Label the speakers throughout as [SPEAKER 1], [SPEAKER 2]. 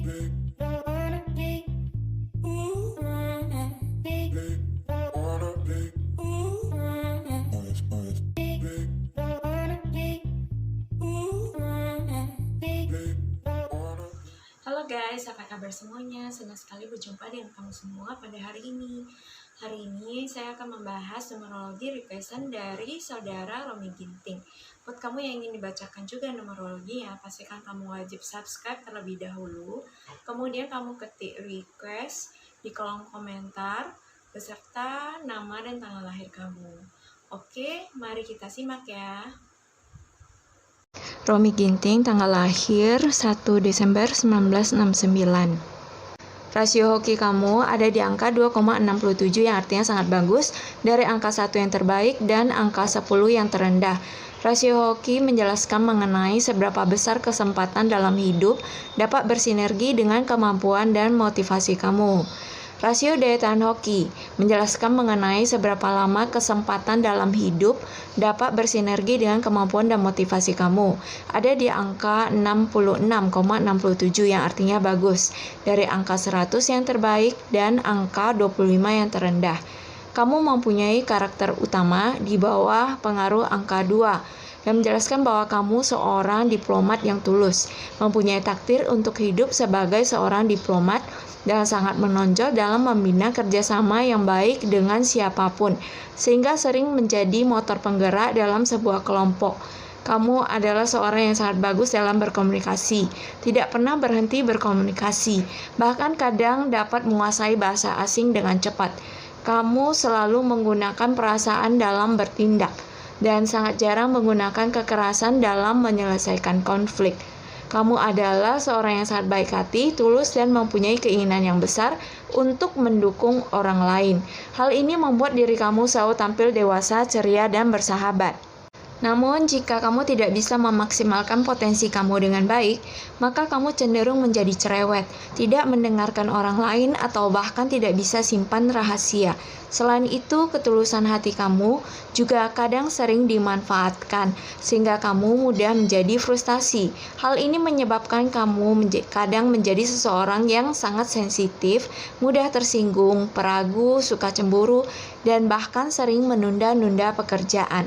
[SPEAKER 1] Halo guys, apa kabar semuanya? Senang sekali berjumpa dengan kamu semua pada hari ini. Hari ini saya akan membahas numerologi requestan dari saudara Romi Ginting. Buat kamu yang ingin dibacakan juga numerologinya, pastikan kamu wajib subscribe terlebih dahulu. Kemudian kamu ketik request di kolom komentar beserta nama dan tanggal lahir kamu. Oke, mari kita simak ya.
[SPEAKER 2] Romi Ginting, tanggal lahir 1 Desember 1969. Rasio hoki kamu ada di angka 2,67 yang artinya sangat bagus, dari angka 1 yang terbaik dan angka 10 yang terendah. Rasio hoki menjelaskan mengenai seberapa besar kesempatan dalam hidup dapat bersinergi dengan kemampuan dan motivasi kamu. Rasio daya tahan hoki menjelaskan mengenai seberapa lama kesempatan dalam hidup dapat bersinergi dengan kemampuan dan motivasi kamu. Ada di angka 66,67 yang artinya bagus, dari angka 100 yang terbaik dan angka 25 yang terendah. Kamu mempunyai karakter utama di bawah pengaruh angka 2 yang menjelaskan bahwa kamu seorang diplomat yang tulus, mempunyai takdir untuk hidup sebagai seorang diplomat dan sangat menonjol dalam membina kerjasama yang baik dengan siapapun, sehingga sering menjadi motor penggerak dalam sebuah kelompok. Kamu adalah seorang yang sangat bagus dalam berkomunikasi, tidak pernah berhenti berkomunikasi, bahkan kadang dapat menguasai bahasa asing dengan cepat. Kamu selalu menggunakan perasaan dalam bertindak, dan sangat jarang menggunakan kekerasan dalam menyelesaikan konflik. Kamu adalah seorang yang sangat baik hati, tulus, dan mempunyai keinginan yang besar untuk mendukung orang lain. Hal ini membuat diri kamu selalu tampil dewasa, ceria, dan bersahabat. Namun, jika kamu tidak bisa memaksimalkan potensi kamu dengan baik, maka kamu cenderung menjadi cerewet, tidak mendengarkan orang lain, atau bahkan tidak bisa simpan rahasia. Selain itu, ketulusan hati kamu juga kadang sering dimanfaatkan, sehingga kamu mudah menjadi frustasi. Hal ini menyebabkan kamu kadang menjadi seseorang yang sangat sensitif, mudah tersinggung, peragu, suka cemburu, dan bahkan sering menunda-nunda pekerjaan.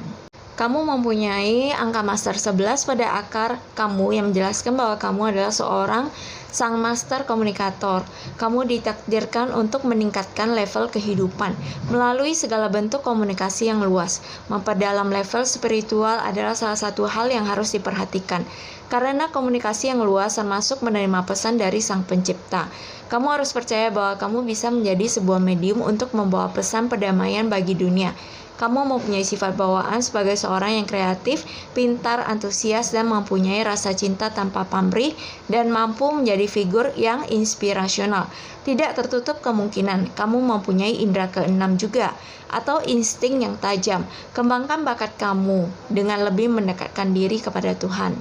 [SPEAKER 2] Kamu mempunyai angka master 11 pada akar kamu yang menjelaskan bahwa kamu adalah seorang sang master komunikator. Kamu ditakdirkan untuk meningkatkan level kehidupan melalui segala bentuk komunikasi yang luas. Memperdalam level spiritual adalah salah satu hal yang harus diperhatikan, karena komunikasi yang luas termasuk menerima pesan dari Sang Pencipta. Kamu harus percaya bahwa kamu bisa menjadi sebuah medium untuk membawa pesan perdamaian bagi dunia. Kamu mempunyai sifat bawaan sebagai seorang yang kreatif, pintar, antusias, dan mempunyai rasa cinta tanpa pamrih, dan mampu menjadi figur yang inspirasional. Tidak tertutup kemungkinan kamu mempunyai indera keenam juga, atau insting yang tajam. Kembangkan bakat kamu dengan lebih mendekatkan diri kepada Tuhan.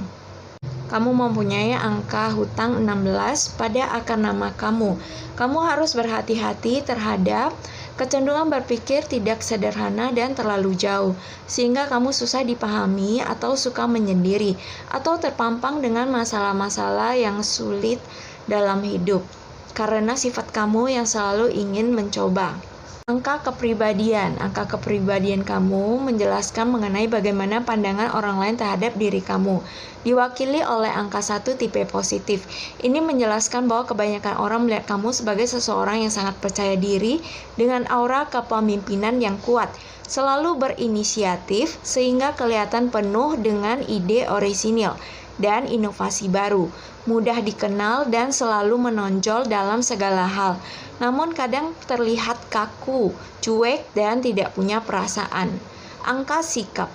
[SPEAKER 2] Kamu mempunyai angka hutang 16 pada akar nama kamu. Kamu harus berhati-hati terhadap kecenderungan berpikir tidak sederhana dan terlalu jauh, sehingga kamu susah dipahami atau suka menyendiri, atau terpampang dengan masalah-masalah yang sulit dalam hidup, karena sifat kamu yang selalu ingin mencoba. Angka kepribadian kamu menjelaskan mengenai bagaimana pandangan orang lain terhadap diri kamu. Diwakili oleh angka 1 tipe positif. Ini menjelaskan bahwa kebanyakan orang melihat kamu sebagai seseorang yang sangat percaya diri dengan aura kepemimpinan yang kuat, selalu berinisiatif sehingga kelihatan penuh dengan ide orisinil dan inovasi baru, mudah dikenal dan selalu menonjol dalam segala hal. Namun kadang terlihat kaku, cuek, dan tidak punya perasaan. Angka sikap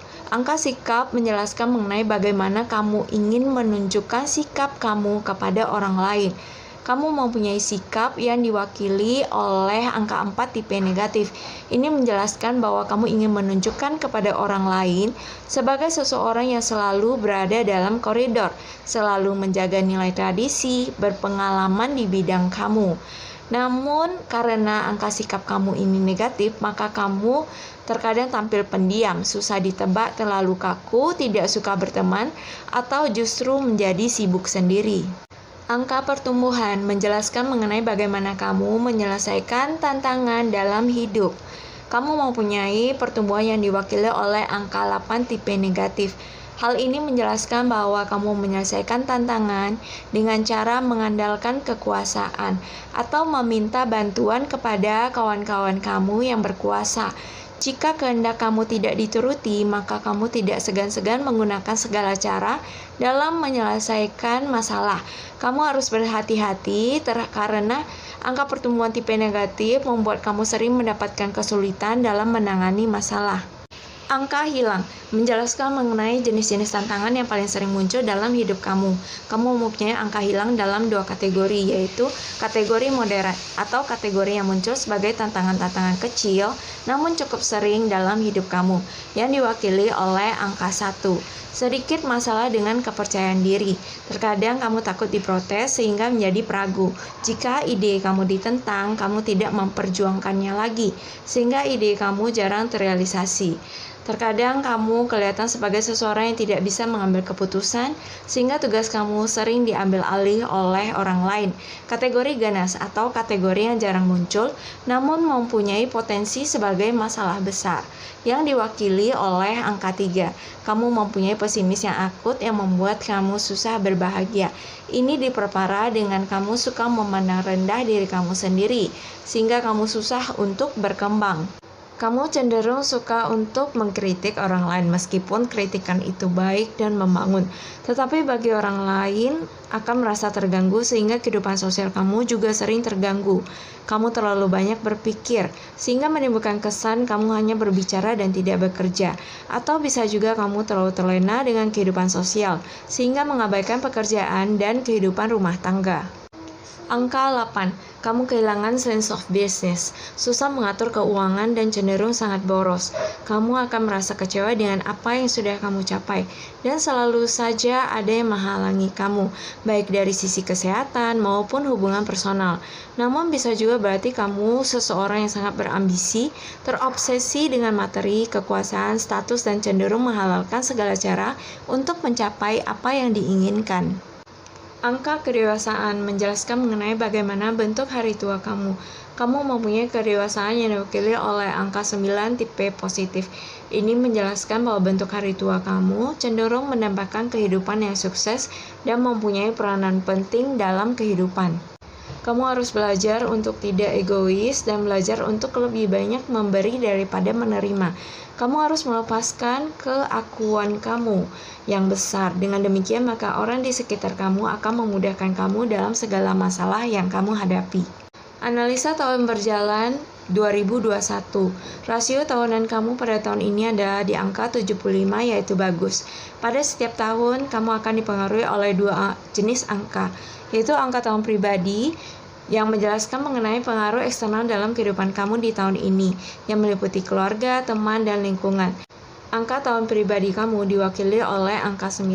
[SPEAKER 2] menjelaskan mengenai bagaimana kamu ingin menunjukkan sikap kamu kepada orang lain. Kamu mempunyai sikap yang diwakili oleh angka 4 tipe negatif. Ini menjelaskan bahwa kamu ingin menunjukkan kepada orang lain sebagai seseorang yang selalu berada dalam koridor, selalu menjaga nilai tradisi, berpengalaman di bidang kamu. Namun karena angka sikap kamu ini negatif, maka kamu terkadang tampil pendiam, susah ditebak, terlalu kaku, tidak suka berteman, atau justru menjadi sibuk sendiri. Angka pertumbuhan menjelaskan mengenai bagaimana kamu menyelesaikan tantangan dalam hidup. Kamu mempunyai pertumbuhan yang diwakili oleh angka 8 tipe negatif. Hal ini menjelaskan bahwa kamu menyelesaikan tantangan dengan cara mengandalkan kekuasaan atau meminta bantuan kepada kawan-kawan kamu yang berkuasa. Jika kehendak kamu tidak dituruti, maka kamu tidak segan-segan menggunakan segala cara dalam menyelesaikan masalah. Kamu harus berhati-hati karena angka pertumbuhan tipe negatif membuat kamu sering mendapatkan kesulitan dalam menangani masalah. Angka hilang menjelaskan mengenai jenis-jenis tantangan yang paling sering muncul dalam hidup kamu. Kamu mempunyai angka hilang dalam dua kategori, yaitu kategori moderat atau kategori yang muncul sebagai tantangan-tantangan kecil namun cukup sering dalam hidup kamu, yang diwakili oleh angka 1. Sedikit masalah dengan kepercayaan diri. Terkadang kamu takut diprotes sehingga menjadi peragu. Jika ide kamu ditentang, kamu tidak memperjuangkannya lagi, sehingga ide kamu jarang terrealisasi. Terkadang kamu kelihatan sebagai seseorang yang tidak bisa mengambil keputusan, sehingga tugas kamu sering diambil alih oleh orang lain. Kategori ganas atau kategori yang jarang muncul, namun mempunyai potensi sebagai masalah besar, yang diwakili oleh angka 3. Kamu mempunyai pesimis yang akut yang membuat kamu susah berbahagia. Ini diperparah dengan kamu suka memandang rendah diri kamu sendiri, sehingga kamu susah untuk berkembang. Kamu cenderung suka untuk mengkritik orang lain meskipun kritikan itu baik dan membangun. Tetapi bagi orang lain akan merasa terganggu sehingga kehidupan sosial kamu juga sering terganggu. Kamu terlalu banyak berpikir sehingga menimbulkan kesan kamu hanya berbicara dan tidak bekerja. Atau bisa juga kamu terlalu terlena dengan kehidupan sosial sehingga mengabaikan pekerjaan dan kehidupan rumah tangga. Angka 8. Kamu kehilangan sense of business, susah mengatur keuangan dan cenderung sangat boros. Kamu akan merasa kecewa dengan apa yang sudah kamu capai, dan selalu saja ada yang menghalangi kamu, baik dari sisi kesehatan maupun hubungan personal. Namun bisa juga berarti kamu seseorang yang sangat berambisi, terobsesi dengan materi, kekuasaan, status, dan cenderung menghalalkan segala cara untuk mencapai apa yang diinginkan. Angka kedewasaan menjelaskan mengenai bagaimana bentuk hari tua kamu. Kamu mempunyai kedewasaan yang diwakili oleh angka 9 tipe positif. Ini menjelaskan bahwa bentuk hari tua kamu cenderung mendapatkan kehidupan yang sukses dan mempunyai peranan penting dalam kehidupan. Kamu harus belajar untuk tidak egois dan belajar untuk lebih banyak memberi daripada menerima. Kamu harus melepaskan keakuan kamu yang besar. Dengan demikian, maka orang di sekitar kamu akan memudahkan kamu dalam segala masalah yang kamu hadapi. Analisa tahun berjalan 2021. Rasio tahunan kamu pada tahun ini ada di angka 75, yaitu bagus. Pada setiap tahun, kamu akan dipengaruhi oleh dua jenis angka, yaitu angka tahun pribadi yang menjelaskan mengenai pengaruh eksternal dalam kehidupan kamu di tahun ini, yang meliputi keluarga, teman, dan lingkungan. Angka tahun pribadi kamu diwakili oleh angka 9.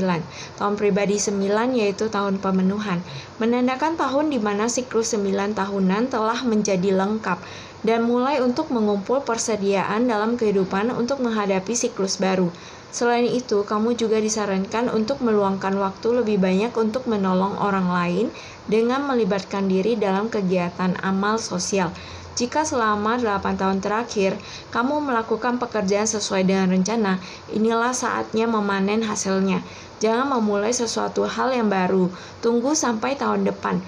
[SPEAKER 2] Tahun pribadi 9 yaitu tahun pemenuhan, menandakan tahun di mana siklus 9 tahunan telah menjadi lengkap dan mulai untuk mengumpul persediaan dalam kehidupan untuk menghadapi siklus baru. Selain itu, kamu juga disarankan untuk meluangkan waktu lebih banyak untuk menolong orang lain dengan melibatkan diri dalam kegiatan amal sosial. Jika selama 8 tahun terakhir, kamu melakukan pekerjaan sesuai dengan rencana, inilah saatnya memanen hasilnya. Jangan memulai sesuatu hal yang baru, tunggu sampai tahun depan.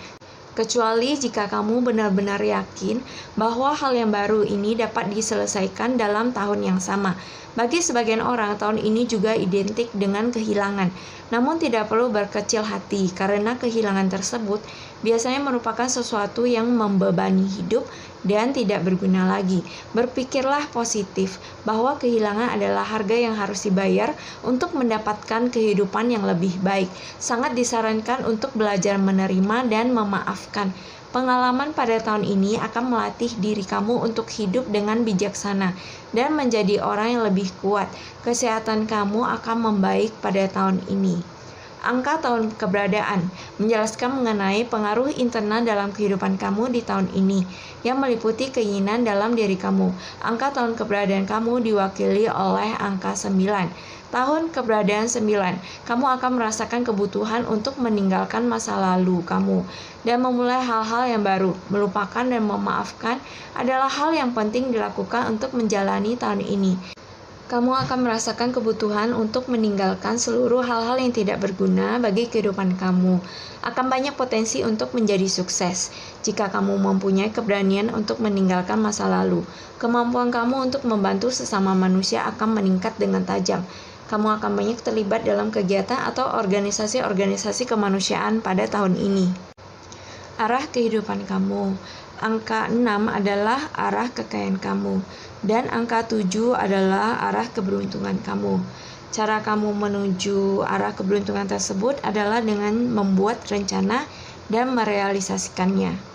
[SPEAKER 2] Kecuali jika kamu benar-benar yakin bahwa hal yang baru ini dapat diselesaikan dalam tahun yang sama. Bagi sebagian orang, tahun ini juga identik dengan kehilangan. Namun tidak perlu berkecil hati, karena kehilangan tersebut biasanya merupakan sesuatu yang membebani hidup dan tidak berguna lagi. Berpikirlah positif bahwa kehilangan adalah harga yang harus dibayar untuk mendapatkan kehidupan yang lebih baik. Sangat disarankan untuk belajar menerima dan memaafkan. Pengalaman pada tahun ini akan melatih diri kamu untuk hidup dengan bijaksana dan menjadi orang yang lebih kuat. Kesehatan kamu akan membaik pada tahun ini. Angka tahun keberadaan menjelaskan mengenai pengaruh internal dalam kehidupan kamu di tahun ini, yang meliputi keinginan dalam diri kamu. Angka tahun keberadaan kamu diwakili oleh angka 9. Tahun keberadaan 9, kamu akan merasakan kebutuhan untuk meninggalkan masa lalu kamu dan memulai hal-hal yang baru. Melupakan dan memaafkan adalah hal yang penting dilakukan untuk menjalani tahun ini. Kamu akan merasakan kebutuhan untuk meninggalkan seluruh hal-hal yang tidak berguna bagi kehidupan kamu. Akan banyak potensi untuk menjadi sukses jika kamu mempunyai keberanian untuk meninggalkan masa lalu. Kemampuan kamu untuk membantu sesama manusia akan meningkat dengan tajam. Kamu akan banyak terlibat dalam kegiatan atau organisasi-organisasi kemanusiaan pada tahun ini. Arah kehidupan kamu. Angka 6 adalah arah kekayaan kamu, dan angka 7 adalah arah keberuntungan kamu. Cara kamu menuju arah keberuntungan tersebut adalah dengan membuat rencana dan merealisasikannya.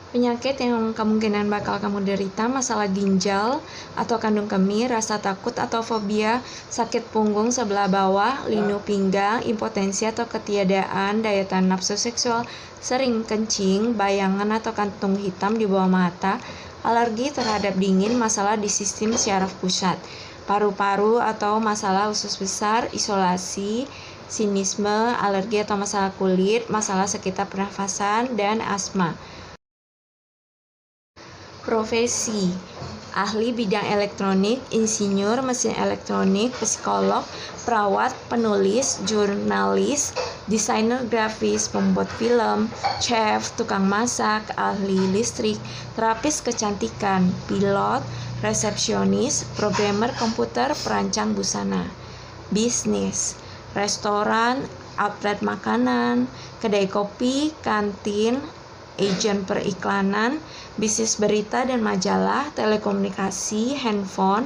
[SPEAKER 2] Penyakit yang kemungkinan bakal kamu derita: masalah ginjal atau kandung kemih, rasa takut atau fobia, sakit punggung sebelah bawah, linu pinggang, impotensi atau ketiadaan daya tahan nafsu seksual, sering kencing, bayangan atau kantung hitam di bawah mata, alergi terhadap dingin, masalah di sistem syaraf pusat, paru-paru atau masalah usus besar, isolasi, sinisme, alergi atau masalah kulit, masalah sekitar pernafasan, dan asma. Profesi: ahli bidang elektronik, insinyur mesin elektronik, psikolog, perawat, penulis, jurnalis, desainer grafis, pembuat film, chef, tukang masak, ahli listrik, terapis kecantikan, pilot, resepsionis, programmer komputer, perancang busana. Bisnis: restoran, outlet makanan, kedai kopi, kantin, agen periklanan, bisnis berita dan majalah, telekomunikasi, handphone,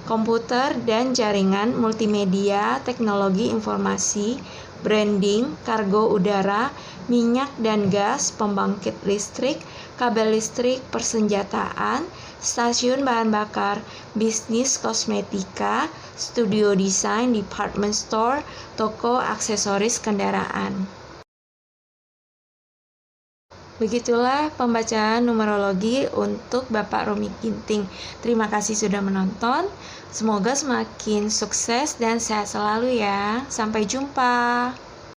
[SPEAKER 2] komputer dan jaringan, multimedia, teknologi informasi, branding, kargo udara, minyak dan gas, pembangkit listrik, kabel listrik, persenjataan, stasiun bahan bakar, bisnis kosmetika, studio desain, department store, toko aksesoris kendaraan. Begitulah pembacaan numerologi untuk Bapak Romi Ginting. Terima kasih sudah menonton. Semoga semakin sukses dan sehat selalu ya. Sampai jumpa.